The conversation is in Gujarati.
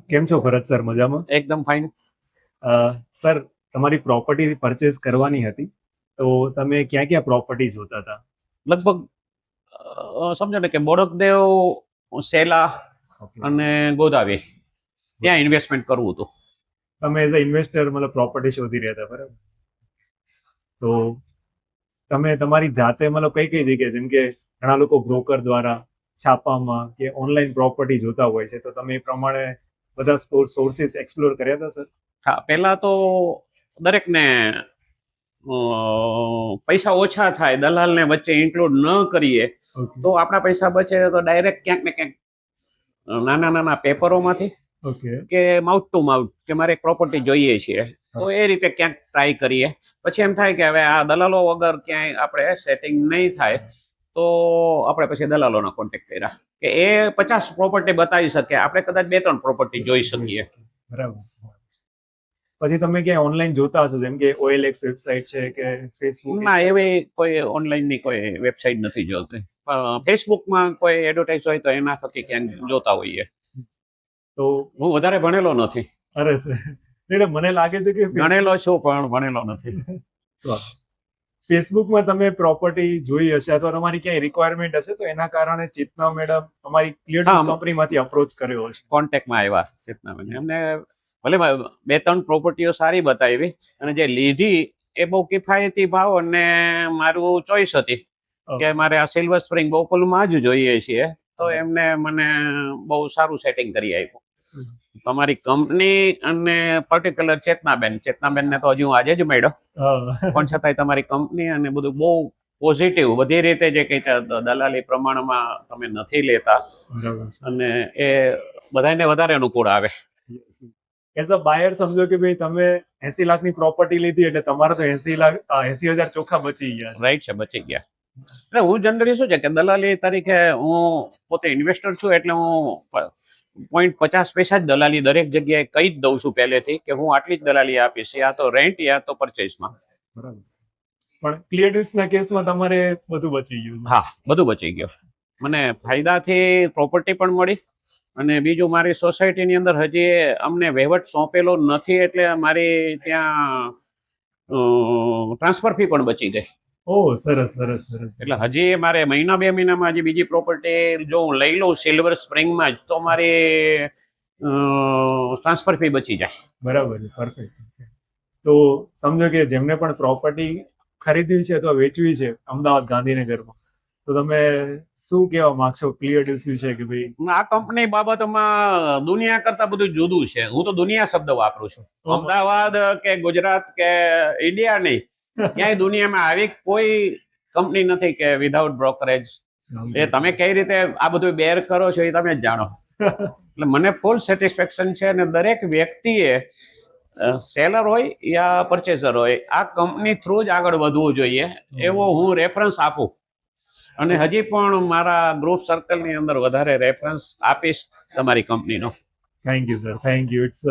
કેમ છો ભરત સર? મજામાં? એકદમ ફાઇન. સર, તમારી પ્રોપર્ટી પરચેસ કરવાની હતી, તો તમે ક્યાં ક્યાં પ્રોપર્ટી જોતા હતા? લગભગ સમજો ને કે બોડકદેવ, સેલા ઓકે. અને ગોદાવી ત્યાં ઇન્વેસ્ટમેન્ટ કરવું હતું. તમે એઝ અ ઇન્વેસ્ટર મતલબ પ્રોપર્ટી શોધી રહ્યા હતા, બરાબર? તો તમે તમારી જાતે મતલબ કઈ કઈ જગ્યાએ, જેમ કે ઘણા લોકો બ્રોકર દ્વારા છાપામાં કે ઓનલાઈન પ્રોપર્ટી જોતા હોય છે, તો તમે એ પ્રમાણે બધા સોર્સિસ એક્સપ્લોર કર્યા હતા, સર? હા, પહેલા તો દરેકને પૈસા ઓછા થાય, દલાલને વચ્ચે ઇન્ક્લુડ ન કરીએ ઓકે. તો આપણા પૈસા બચે. તો ડાયરેક્ટ ક્યાંક ને ક્યાંક નાના નાના પેપરોમાંથી ઓકે. કે માઉથ ટુ માઉથ કે મારે એક પ્રોપર્ટી જોઈએ છીએ, તો એ રીતે ક્યાંક ટ્રાય કરીએ. પછી એમ થાય કે હવે આ દલાલો વગર ક્યાંય આપણે સેટિંગ નહીં થાય, તો આપણે પછી દલાલોના કોન્ટેક્ટ કર્યા કે એ 50 પ્રોપર્ટી બતાવી શકે, આપણે કદાચ 2-3 પ્રોપર્ટી જોઈ શકીએ. બરાબર. પછી તમે ક્યાંય ઓનલાઈન જોતા હશો, જેમ કે OLX વેબસાઇટ છે કે ફેસબુક? ના, એવી કોઈ ઓનલાઈનની કોઈ વેબસાઇટ નથી જોતી. ફેસબુકમાં કોઈ એડવર્ટાઇઝ હોય તો એના થકી ક્યાંક જોતા હોઈએ. તો હું વધારે ભણેલો નથી. અરે સર, એટલે મને લાગે છે કે ભણેલો છું પણ ભણેલો નથી. ફેસબુકમાં તમે પ્રોપર્ટી જોઈ હશે અથવા તમારી ક્યાંય રિક્વાયરમેન્ટ હશે, તો એના કારણે ચેતના મેડમ અમારી ક્લિયર કંપનીમાંથી અપ્રોચ કર્યો હશે. કોન્ટેક્ટમાં આવ્યા ચેતનાબેન, એમને ભલે 2-3 પ્રોપર્ટીઓ સારી બતાવી, અને જે લીધી એ બહુ કિફાયતી ભાવ અને મારું ચોઈસ હતી કે મારે આ સિલ્વર સ્પ્રિંગ બોપલમાં જ જોઈએ છીએ. તો એમને મને બહુ સારું સેટિંગ કરી આપ્યું. તમારી કંપની અને પર્ટિક્યુલર ચેતનાબેનને તો હજી હું આજે જ મળ્યો, પણ છતાંય તમારી કંપની અને બધું બહુ પોઝિટિવ, બધી રીતે જે કંઈ દલાલી પ્રમાણમાં તમે નથી લેતા, અને એ બધાને વધારે અનુકૂળ આવે. એઝ અ બાયર સમજો કે ભાઈ તમે 80 લાખની પ્રોપર્ટી લીધી, એટલે તમારે તો 80,000 ચોખ્ખા બચી ગયા. રાઈટ છે, બચી ગયા. એટલે હું જનરલી શું છે કે દલાલી તરીકે હું પોતે ઇન્વેસ્ટર છું, એટલે હું 0.50 જ દલાલી દરેક જગ્યાએ કહી જ દઉં છું પહેલેથી કે હું આટલી જ દલાલી આપીશ, યા તો રેન્ટ યા તો પરચેસમાં. બરાબર. પણ ક્લિયર ડીલ્સના કેસમાં તમારે બધું બચી ગયું. હા, બધું બચી ગયું. મને ફાયદાથી પ્રોપર્ટી પણ મળી, અને બીજું મારી સોસાયટીની અંદર હજી અમને વહીવટ સોંપેલો નથી, એટલે મારી ત્યાં ટ્રાન્સફર ફી પણ બચી ગઈ. ઓહ, સરસ સરસ સરસ. એટલે હજી મારે 1-2 મહિનામાં હજી બીજી પ્રોપર્ટી જો હું લઈ લઉં સિલ્વર સ્પ્રિંગમાં જ, તો મારી ટ્રાન્સફર ફી બચી જાય. બરાબર, પરફેક્ટ. તો સમજો કે જેમને પણ પ્રોપર્ટી ખરીદવી છે અથવા વેચવી છે અમદાવાદ, ગાંધીનગરમાં, તો તમે શું કહેવા માંગશો ક્લિયર ડીલ્સ વિશે? કે ભાઈ આ કંપની બાબતમાં દુનિયા કરતા બધું જુદું છે. હું તો દુનિયા શબ્દ વાપરું છું. અમદાવાદ કે ગુજરાત કે ઇન્ડિયા નહીં, ક્યાંય દુનિયામાં આવી કોઈ કંપની નથી કે વિધાઉટ બ્રોકરેજ. એ તમે કઈ રીતે આ બધું બેર કરો છો એ તમે જ જાણો. એટલે મને ફૂલ સેટિસ્ફેક્શન છે, અને દરેક વ્યક્તિએ સેલર હોય યા પરચેઝર હોય, આ કંપની થ્રુ જ આગળ વધવું જોઈએ, એવો હું રેફરન્સ આપું. અને હજી પણ મારા ગ્રુપ સર્કલની અંદર વધારે રેફરન્સ આપીશ તમારી કંપનીનો. Thank you sir, thank you. It's